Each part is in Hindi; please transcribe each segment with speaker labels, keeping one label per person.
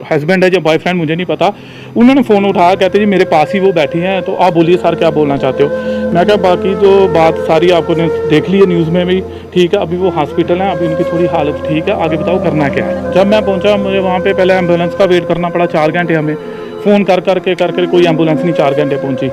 Speaker 1: हस्बैंड है या बॉयफ्रेंड मुझे नहीं पता, उन्होंने फ़ोन उठाया, कहते जी मेरे पास ही वो बैठी हैं, तो आप बोलिए सर क्या बोलना चाहते हो। मैं क्या बाकी जो बात सारी आपको देख ली है न्यूज़ में भी, ठीक है। अभी वो हॉस्पिटल हैं, अभी उनकी थोड़ी हालत ठीक है, आगे बताओ करना क्या है। जब मैं पहुंचा मुझे वहाँ पे पहले एम्बुलेंस का वेट करना पड़ा 4 घंटे, हमें फ़ोन कर करके कोई एम्बुलेंस नहीं 4 घंटे पहुँची।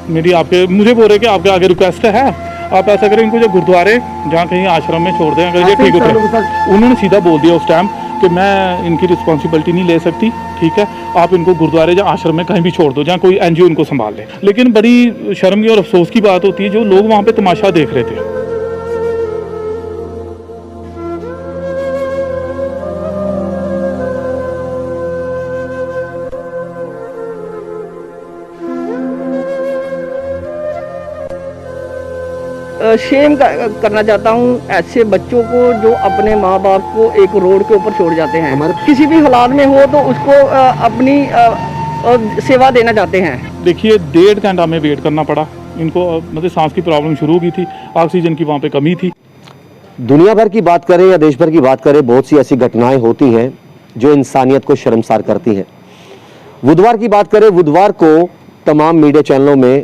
Speaker 1: मेरी आपके मुझे बोल रहे कि आपके आगे रिक्वेस्ट है, आप ऐसा करें इनको जो गुरुद्वारे जहाँ कहीं आश्रम में छोड़ दें, अगर ये ठीक होता है। उन्होंने सीधा बोल दिया उस टाइम कि मैं इनकी रिस्पॉन्सिबिलिटी नहीं ले सकती, ठीक है, आप इनको गुरुद्वारे या आश्रम में कहीं भी छोड़ दो जहाँ कोई एनजीओ इनको संभाल ले। लेकिन बड़ी शर्म की और अफसोस की बात होती है जो लोग वहाँ पे तमाशा देख रहे थे।
Speaker 2: शेम करना चाहता हूँ ऐसे बच्चों को जो अपने माँ बाप को एक रोड के ऊपर छोड़ जाते हैं, किसी भी हालात में हो तो उसको अपनी सेवा देना चाहते हैं।
Speaker 1: देखिए 1.5 घंटा हमें वेट करना पड़ा इनको, मतलब सांस की प्रॉब्लम शुरू हो गई थी, ऑक्सीजन की वहाँ पे कमी थी।
Speaker 3: दुनिया भर की बात करें या देश भर की बात करें, बहुत सी ऐसी घटनाएं होती हैं जो इंसानियत को शर्मसार करती हैं। बुधवार की बात करें, बुधवार को तमाम मीडिया चैनलों में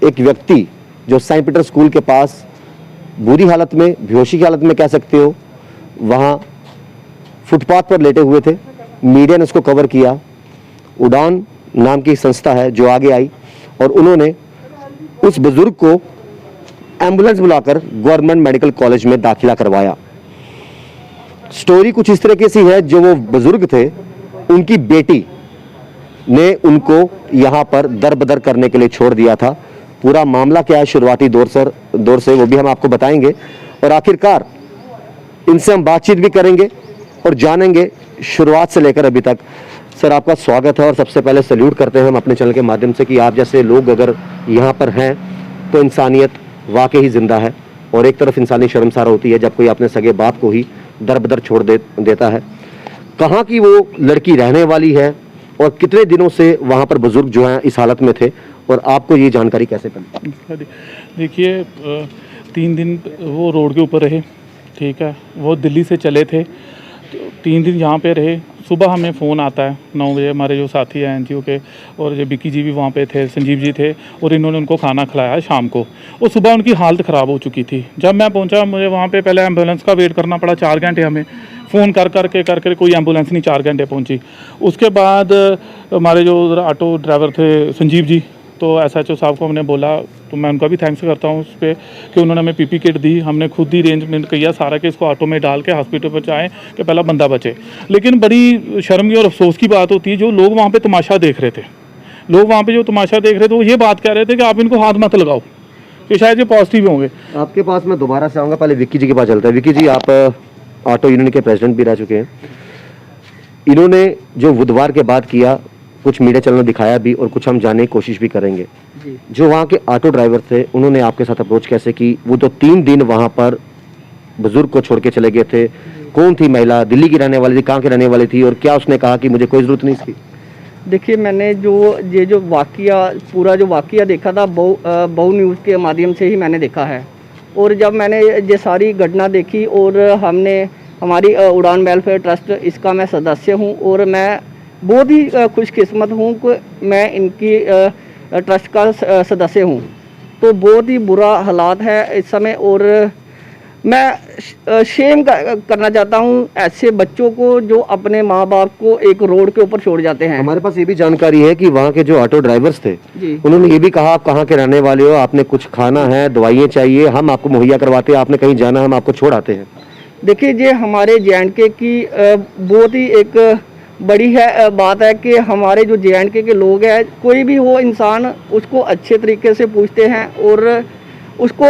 Speaker 3: एक व्यक्ति जो सेंट पीटर स्कूल के पास बुरी हालत में, बेहोशी की हालत में कह सकते हो, वहाँ फुटपाथ पर लेटे हुए थे। मीडिया ने उसको कवर किया। उड़ान नाम की संस्था है जो आगे आई और उन्होंने उस बुजुर्ग को एम्बुलेंस बुलाकर गवर्नमेंट मेडिकल कॉलेज में दाखिला करवाया। स्टोरी कुछ इस तरीके से है, जो वो बुजुर्ग थे उनकी बेटी ने उनको यहाँ पर दर-बदर करने के लिए छोड़ दिया था। पूरा मामला क्या है शुरुआती दौर से वो भी हम आपको बताएंगे और आखिरकार इनसे हम बातचीत भी करेंगे और जानेंगे शुरुआत से लेकर अभी तक। सर आपका स्वागत है और सबसे पहले सैल्यूट करते हैं हम अपने चैनल के माध्यम से कि आप जैसे लोग अगर यहाँ पर हैं तो इंसानियत वाकई ही जिंदा है और एक तरफ इंसानी शर्मसार होती है जब कोई अपने सगे बाप को ही दर-बदर छोड़ देता है। कहाँ की वो लड़की रहने वाली है और कितने दिनों से वहाँ पर बुजुर्ग जो हैं इस हालत में थे और आपको ये जानकारी कैसे मिली?
Speaker 1: देखिए 3 दिन वो रोड के ऊपर रहे, ठीक है, वो दिल्ली से चले थे, तो 3 दिन यहाँ पे रहे। सुबह हमें फ़ोन आता है 9 बजे, हमारे जो साथी हैं एनजीओ के और जो बिक्की जी भी वहाँ पे थे, संजीव जी थे, और इन्होंने उनको खाना खिलाया शाम को। और सुबह उनकी हालत ख़राब हो चुकी थी। जब मैं पहुँचा मुझे वहाँ पे पहले एम्बुलेंस का वेट करना पड़ा 4 घंटे, हमें फ़ोन कर करके कोई एम्बुलेंस नहीं 4 घंटे पहुँची। उसके बाद हमारे जो उधर ऑटो ड्राइवर थे संजीव जी, तो एसएचओ साहब को हमने बोला, तो मैं उनका भी थैंक्स करता हूँ उस पर कि उन्होंने हमें पीपी किट दी। हमने खुद ही अरेंजमेंट किया सारा कि इसको ऑटो में डाल के हॉस्पिटल पर जाएँ कि पहला बंदा बचे। लेकिन बड़ी शर्म की और अफसोस की बात होती है जो लोग वहाँ पे तमाशा देख रहे थे। लोग वहाँ पे जो तमाशा देख रहे थे वो ये बात कह रहे थे कि आप इनको हाथ मत लगाओ कि शायद ये पॉजिटिव होंगे।
Speaker 3: आपके पास मैं दोबारा से आऊँगा, पहले विक्की जी के पास चलता है। विक्की जी, आप ऑटो यूनियन के प्रेसिडेंट भी रह चुके हैं। इन्होंने जो बुधवार के बाद किया, कुछ मीडिया चैनल दिखाया भी और कुछ हम जानने की कोशिश भी करेंगे। जो वहाँ के ऑटो ड्राइवर थे उन्होंने आपके साथ अप्रोच कैसे की? वो तो 3 दिन वहाँ पर बुजुर्ग को छोड़ के चले गए थे। कौन थी महिला? दिल्ली की रहने वाली थी? कहाँ की रहने वाली थी? और क्या उसने कहा कि मुझे कोई ज़रूरत नहीं इसकी?
Speaker 2: देखिए, मैंने जो वाक़या पूरा जो वाक़या देखा था बहु न्यूज़ के माध्यम से ही मैंने देखा है। और जब मैंने ये सारी घटना देखी और हमारी उड़ान वेलफेयर ट्रस्ट, इसका मैं सदस्य हूँ और मैं बहुत ही खुशकिस्मत हूँ कि मैं इनकी ट्रस्ट का सदस्य हूँ। तो बहुत ही बुरा हालात है इस समय और मैं शेम करना चाहता हूँ ऐसे बच्चों को जो अपने माँ बाप को एक रोड के ऊपर छोड़ जाते हैं।
Speaker 3: हमारे पास ये भी जानकारी है कि वहाँ के जो ऑटो ड्राइवर्स थे उन्होंने ये भी कहा, आप कहाँ के रहने वाले हो, आपने कुछ खाना है, दवाइयाँ चाहिए, हम आपको मुहैया करवाते हैं, आपने कहीं जाना हम आपको छोड़ आते हैं।
Speaker 2: देखिए, ये हमारे जे.एंड.के की बहुत ही एक बड़ी बात है कि हमारे जो जे.एंड.के के लोग हैं, कोई भी हो इंसान, उसको अच्छे तरीके से पूछते हैं और उसको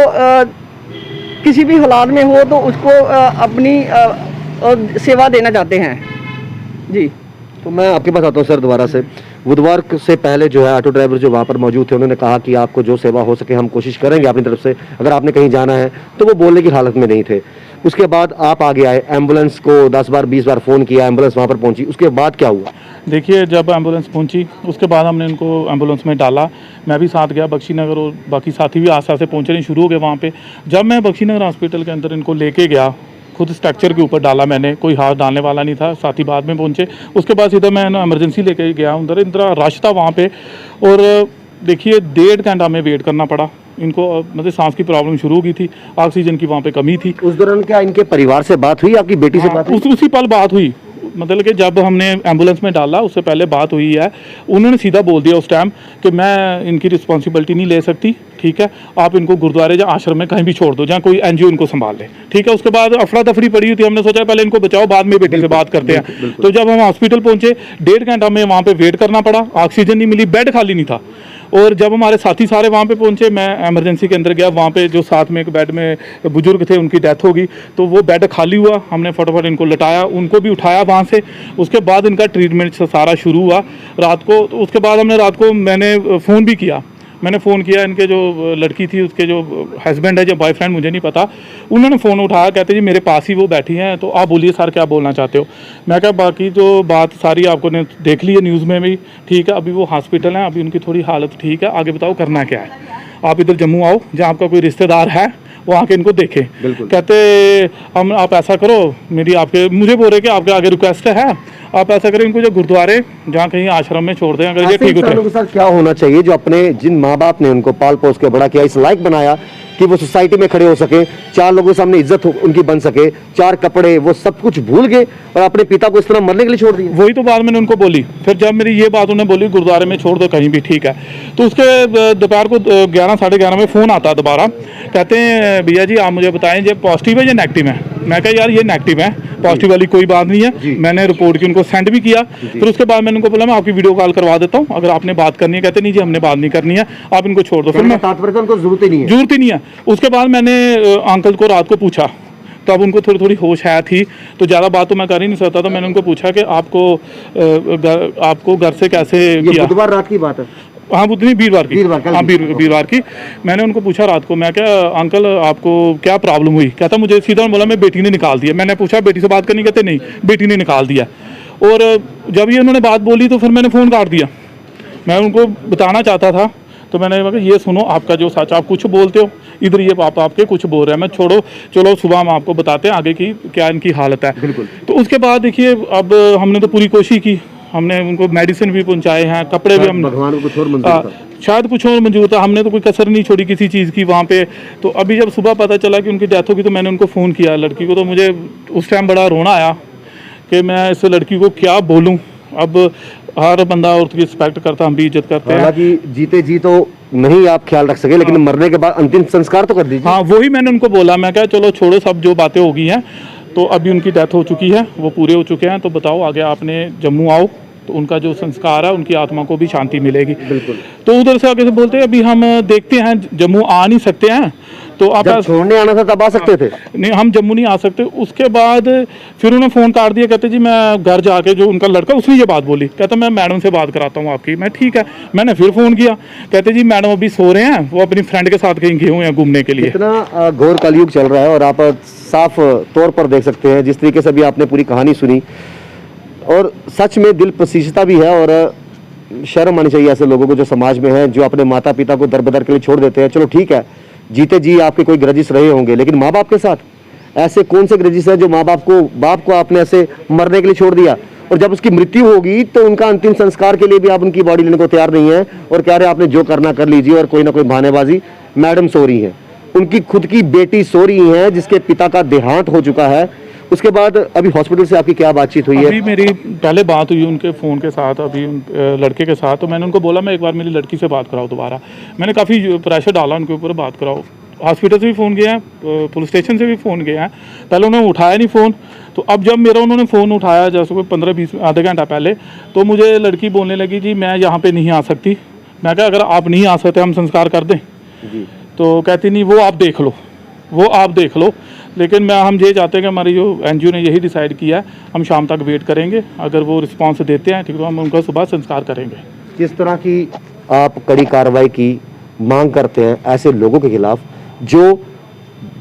Speaker 2: किसी भी हालात में हो तो उसको अपनी सेवा देना चाहते हैं। जी,
Speaker 3: तो मैं आपके पास आता हूँ सर दोबारा से। बुधवार से पहले जो है ऑटो ड्राइवर जो वहाँ पर मौजूद थे उन्होंने कहा कि आपको जो सेवा हो सके हम कोशिश करेंगे अपनी तरफ से, अगर आपने कहीं जाना है, तो वो बोलने की हालत में नहीं थे। उसके बाद आप आगे आए, एम्बुलेंस को 10 बार 20 बार फ़ोन किया, एम्बुलेंस वहाँ पर पहुंची, उसके बाद क्या हुआ?
Speaker 1: देखिए, जब एम्बुलेंस पहुंची उसके बाद हमने इनको एम्बुलेंस में डाला। मैं भी साथ गया बख्शी नगर और बाकी साथी भी आस पास से पहुँचने शुरू हो गए वहाँ पे। जब मैं बख्शी नगर हॉस्पिटल के अंदर इनको लेके गया, खुद स्ट्रक्चर के ऊपर डाला मैंने, कोई हाथ डालने वाला नहीं था, साथी बाद में पहुँचे। उसके बाद सीधा मैं ना इमरजेंसी लेके गया अंदर, इतना रश था वहाँ पे। और देखिए 1.5 घंटा हमें वेट करना पड़ा इनको, मतलब सांस की प्रॉब्लम शुरू हो गई थी, ऑक्सीजन की वहाँ पे कमी थी।
Speaker 3: उस दौरान क्या इनके परिवार से बात हुई, आपकी बेटी से बात हुई?
Speaker 1: उसी पल बात हुई, मतलब कि जब हमने एम्बुलेंस में डाला उससे पहले बात हुई है। उन्होंने सीधा बोल दिया उस टाइम कि मैं इनकी रिस्पॉन्सिबिलिटी नहीं ले सकती, ठीक है, आप इनको गुरुद्वारे या आश्रम में कहीं भी छोड़ दो, जहाँ कोई एनजीओ इनको संभाल ले, ठीक है। उसके बाद अफरा तफरी पड़ी हुई थी, हमने सोचा पहले इनको बचाओ, बाद में बेटी से बात करते हैं। तो जब हम हॉस्पिटल पहुंचे 1.5 घंटा में वहाँ पे वेट करना पड़ा, ऑक्सीजन नहीं मिली, बेड खाली नहीं था। और जब हमारे साथी सारे वहाँ पे पहुँचे, मैं इमरजेंसी के अंदर गया, वहाँ पे जो साथ में एक बेड में बुजुर्ग थे उनकी डेथ हो गई, तो वो बेड खाली हुआ, हमने फटाफट इनको लटाया, उनको भी उठाया वहाँ से। उसके बाद इनका ट्रीटमेंट सारा शुरू हुआ रात को। तो उसके बाद हमने रात को मैंने फ़ोन भी किया, मैंने फ़ोन किया, इनके जो लड़की थी उसके जो हस्बैंड है, जो बॉयफ्रेंड मुझे नहीं पता, उन्होंने फ़ोन उठाया, कहते जी मेरे पास ही वो बैठी हैं, तो आप बोलिए सर क्या बोलना चाहते हो। मैं कहा बाकी जो बात सारी आपको ने देख ली है न्यूज़ में भी, ठीक है, अभी वो हॉस्पिटल हैं, अभी उनकी थोड़ी हालत ठीक है, आगे बताओ करना क्या है। आप इधर जम्मू आओ, जहाँ आपका कोई रिश्तेदार है वो आके इनको देखें। कहते हम आप ऐसा करो, मेरी आपके मुझे बोल रहे कि आपके आगे रिक्वेस्ट है, आप ऐसा करें इनको जो गुरुद्वारे जहाँ कहीं आश्रम में छोड़ दें, अगर ये ठीक
Speaker 3: इंसानों के साथ क्या होना चाहिए जो अपने जिन माँ बाप ने उनको पाल पोस के बड़ा किया, इस लायक बनाया कि वो सोसाइटी में खड़े हो सके, 4 लोगों के सामने इज्जत उनकी बन सके, 4 कपड़े, वो सब कुछ भूल गए और अपने पिता को इस तरह मरने के लिए छोड़ दिया।
Speaker 1: वही तो बात मैंने उनको बोली। फिर जब मेरी ये बात उन्हें बोली गुरुद्वारे में छोड़ दो कहीं भी, ठीक है, तो उसके दोपहर को 11 साढ़े 11 में फ़ोन आता दोबारा, कहते हैं भैया जी आप मुझे बताएं ये पॉजिटिव है या नेगेटिव है। मैं कहा यार ये नेगेटिव है, पॉजिटिव वाली कोई बात नहीं है। मैंने रिपोर्ट की उनको सेंड भी किया। फिर उसके बाद मैंने उनको बोला मैं आपकी वीडियो कॉल करवा देता हूँ, अगर आपने बात करनी है। कहते नहीं जी हमने बात नहीं करनी है, आप इनको छोड़ दो। फिर मैं
Speaker 3: तात्पर्य उनको जरूरत ही नहीं है,
Speaker 1: जरूरत ही नहीं है। उसके बाद मैंने अंकल को रात को पूछा, तो अब उनको थोड़ी थोड़ी होश है थी, तो ज़्यादा बात तो मैं कर ही नहीं सकता, तो मैंने उनको पूछा कि आपको घर से कैसे किया।
Speaker 3: बुधवार रात की बात है,
Speaker 1: हाँ बुधनी वीरवार की, हाँ वीरवार की। मैंने उनको पूछा रात को, मैं क्या अंकल आपको क्या प्रॉब्लम हुई। कहता मुझे सीधा बोला मैं बेटी ने निकाल दिया। मैंने पूछा बेटी से बात करनी, कहते नहीं बेटी ने निकाल दिया। और जब ये उन्होंने बात बोली तो फिर मैंने फ़ोन काट दिया। मैं उनको बताना चाहता था, तो मैंने कहा ये सुनो आपका जो सच, आप कुछ बोलते हो, इधर ये पापा आपके कुछ बोल रहे हैं, मैं छोड़ो चलो सुबह हम आपको बताते हैं आगे की क्या इनकी हालत है।
Speaker 3: बिल्कुल।
Speaker 1: तो उसके बाद देखिए अब हमने तो पूरी कोशिश की, हमने उनको मेडिसिन भी पहुंचाए हैं, कपड़े भी हम,
Speaker 3: भगवान को कुछ और मंजूर था,
Speaker 1: शायद कुछ और मंजूर था, हमने तो कोई कसर नहीं छोड़ी किसी चीज़ की वहाँ पे। तो अभी जब सुबह पता चला कि उनकी डेथ होगी तो मैंने उनको फ़ोन किया लड़की को, तो मुझे उस टाइम बड़ा रोना आया कि मैं इस लड़की को क्या बोलूँ। अब हर बंदा औरत की रिस्पेक्ट करता, हम भी इज्जत करते हैं।
Speaker 3: हालांकि जीते जी तो नहीं आप ख्याल रख सके, लेकिन मरने के बाद अंतिम संस्कार तो कर दीजिए।
Speaker 1: हाँ वही मैंने उनको बोला, मैं कहा चलो छोड़ो सब जो बातें हो गई हैं, तो अभी उनकी डेथ हो चुकी है, वो पूरे हो चुके हैं, तो बताओ आगे आपने जम्मू आओ तो उनका जो संस्कार है उनकी आत्मा को भी शांति मिलेगी।
Speaker 3: बिल्कुल।
Speaker 1: तो उधर से आगे से बोलते हैं अभी हम देखते हैं, जम्मू आ नहीं सकते हैं, तो आप
Speaker 3: जब छोड़ने आना था तब आ सकते थे,
Speaker 1: नहीं हम जम्मू नहीं आ सकते। उसके बाद फिर उन्होंने फ़ोन काट दिया, कहते जी मैं घर जाके, जो उनका लड़का उसने ये बात बोली, कहता मैं मैडम से बात कराता हूँ आपकी। मैं ठीक है, मैंने फिर फ़ोन किया, कहते जी मैडम अभी सो रहे हैं, वो अपनी फ्रेंड के साथ कहीं गए हुए हैं घूमने के लिए।
Speaker 3: इतना घोर कलयुग चल रहा है और आप साफ तौर पर देख सकते हैं जिस तरीके से भी आपने पूरी कहानी सुनी, और सच में दिल पसीजता भी है और शर्म आनी चाहिए ऐसे लोगों को जो समाज में हैं, जो अपने माता पिता को दर बदर के लिए छोड़ देते हैं। चलो ठीक है, जीते जी आपके कोई ग्रजिश रहे होंगे, लेकिन माँ बाप के साथ ऐसे कौन से ग्रजिश है जो बाप को आपने ऐसे मरने के लिए छोड़ दिया, और जब उसकी मृत्यु होगी तो उनका अंतिम संस्कार के लिए भी आप उनकी बॉडी लेने को तैयार नहीं है और कह रहे हैं आपने जो करना कर लीजिए, और कोई ना कोई बहानेबाजी। मैडम सो रही है, उनकी खुद की बेटी सो रही है जिसके पिता का देहांत हो चुका है। उसके बाद अभी हॉस्पिटल से आपकी क्या बातचीत हुई है?
Speaker 1: अभी मेरी पहले बात हुई उनके फ़ोन के साथ, अभी लड़के के साथ, तो मैंने उनको बोला मैं एक बार मेरी लड़की से बात कराओ दोबारा। मैंने काफ़ी प्रेशर डाला उनके ऊपर, बात कराओ। हॉस्पिटल से भी फ़ोन किया है, पुलिस स्टेशन से भी फ़ोन किया है, पहले उन्होंने उठाया नहीं फ़ोन। तो अब जब मेरा उन्होंने फ़ोन उठाया जैसे कोई 15-20 आधे घंटा पहले, तो मुझे लड़की बोलने लगी जी मैं यहाँ पे नहीं आ सकती। मैं कहा अगर आप नहीं आ सकते हम संस्कार कर दें
Speaker 3: जी।
Speaker 1: तो कहती नहीं वो आप देख लो, वो आप देख लो। लेकिन हम ये चाहते हैं कि हमारी जो एनजीओ ने यही डिसाइड किया है, हम शाम तक वेट करेंगे, अगर वो रिस्पांस देते हैं ठीक तो हम उनका सुबह संस्कार करेंगे।
Speaker 3: किस तरह की आप कड़ी कार्रवाई की मांग करते हैं ऐसे लोगों के खिलाफ जो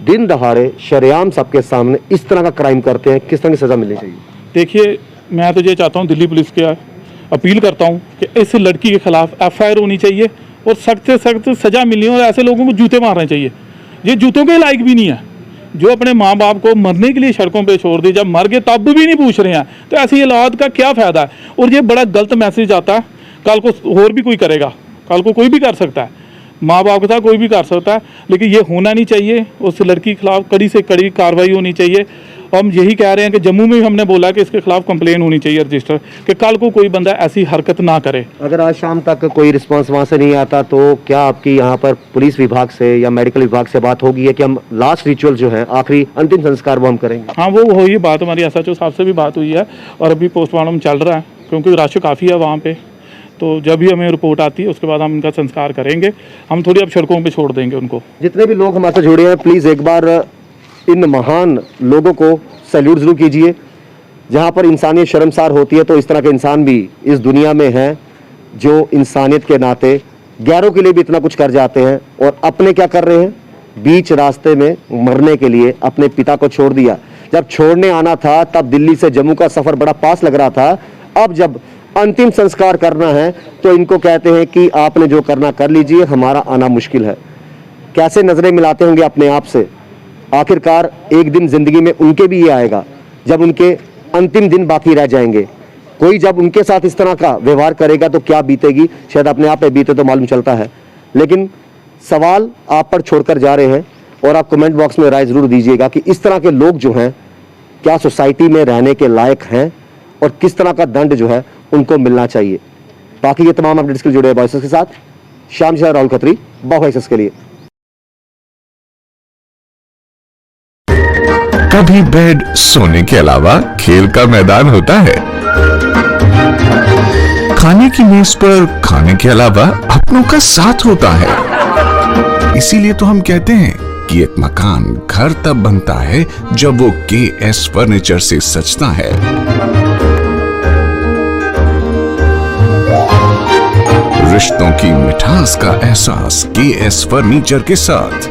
Speaker 3: दिन दहाड़े शरेआम सबके सामने इस तरह का क्राइम करते हैं, किस तरह की सजा मिलनी चाहिए?
Speaker 1: देखिए, मैं तो ये चाहता हूँ, दिल्ली पुलिस के अपील करता हूँ कि इस लड़की के खिलाफ FIR होनी चाहिए और सख्त से सख्त सज़ा मिलनी है और ऐसे लोगों को जूते मारने चाहिए। ये जूतों के लायक भी नहीं है जो अपने माँ बाप को मरने के लिए सड़कों पे छोड़ दी, जब मर गए तब भी नहीं पूछ रहे हैं, तो ऐसी औलाद का क्या फ़ायदा है। और ये बड़ा गलत मैसेज आता है, कल को और भी कोई करेगा, कल को कोई भी कर सकता है, माँ बाप के साथ कोई भी कर सकता है, लेकिन ये होना नहीं चाहिए। उस लड़की के खिलाफ कड़ी से कड़ी कार्रवाई होनी चाहिए। हम यही कह रहे हैं कि जम्मू में भी हमने बोला कि इसके खिलाफ कंप्लेन होनी चाहिए रजिस्टर, कि कल को कोई बंदा ऐसी हरकत ना करे।
Speaker 3: अगर आज शाम तक कोई रिस्पांस वहाँ से नहीं आता तो क्या आपकी यहाँ पर पुलिस विभाग से या मेडिकल विभाग से बात होगी है कि हम लास्ट रिचुअल जो है, आखिरी अंतिम संस्कार वो हम करेंगे?
Speaker 1: हाँ, वो हुई बात, हमारी SHO साहब से भी बात हुई है और अभी पोस्टमार्टम चल रहा है, क्योंकि रश काफ़ी है वहाँ पे। तो जब भी हमें रिपोर्ट आती है उसके बाद हम इनका संस्कार करेंगे। हम थोड़ी अब सड़कों पे छोड़ देंगे उनको।
Speaker 3: जितने भी लोग हमारे साथ जुड़े हैं, प्लीज़ एक बार इन महान लोगों को सैल्यूट जरूर कीजिए। जहाँ पर इंसानियत शर्मसार होती है तो इस तरह के इंसान भी इस दुनिया में हैं जो इंसानियत के नाते गैरों के लिए भी इतना कुछ कर जाते हैं, और अपने क्या कर रहे हैं, बीच रास्ते में मरने के लिए अपने पिता को छोड़ दिया। जब छोड़ने आना था तब दिल्ली से जम्मू का सफ़र बड़ा पास लग रहा था, अब जब अंतिम संस्कार करना है तो इनको कहते हैं कि आपने जो करना कर लीजिए, हमारा आना मुश्किल है। कैसे नजरें मिलाते होंगे अपने आप से। आखिरकार एक दिन जिंदगी में उनके भी ये आएगा जब उनके अंतिम दिन बाकी रह जाएंगे। कोई जब उनके साथ इस तरह का व्यवहार करेगा तो क्या बीतेगी, शायद अपने आप पे बीते तो मालूम चलता है। लेकिन सवाल आप पर छोड़कर जा रहे हैं और आप कमेंट बॉक्स में राय जरूर दीजिएगा कि इस तरह के लोग जो हैं क्या सोसाइटी में रहने के लायक हैं और किस तरह का दंड जो है उनको मिलना चाहिए। बाकी ये तमाम अपडेट्स के जुड़े वॉइसेस के साथ शाम शहर राहुल खत्री, वॉइसेस के लिए।
Speaker 4: कभी बेड सोने के अलावा खेल का मैदान होता है, खाने की मेज पर खाने के अलावा अपनों का साथ होता है। इसीलिए तो हम कहते हैं कि एक मकान घर तब बनता है जब वो KS फर्नीचर से सजता है। रिश्तों की मिठास का एहसास KS फर्नीचर के साथ।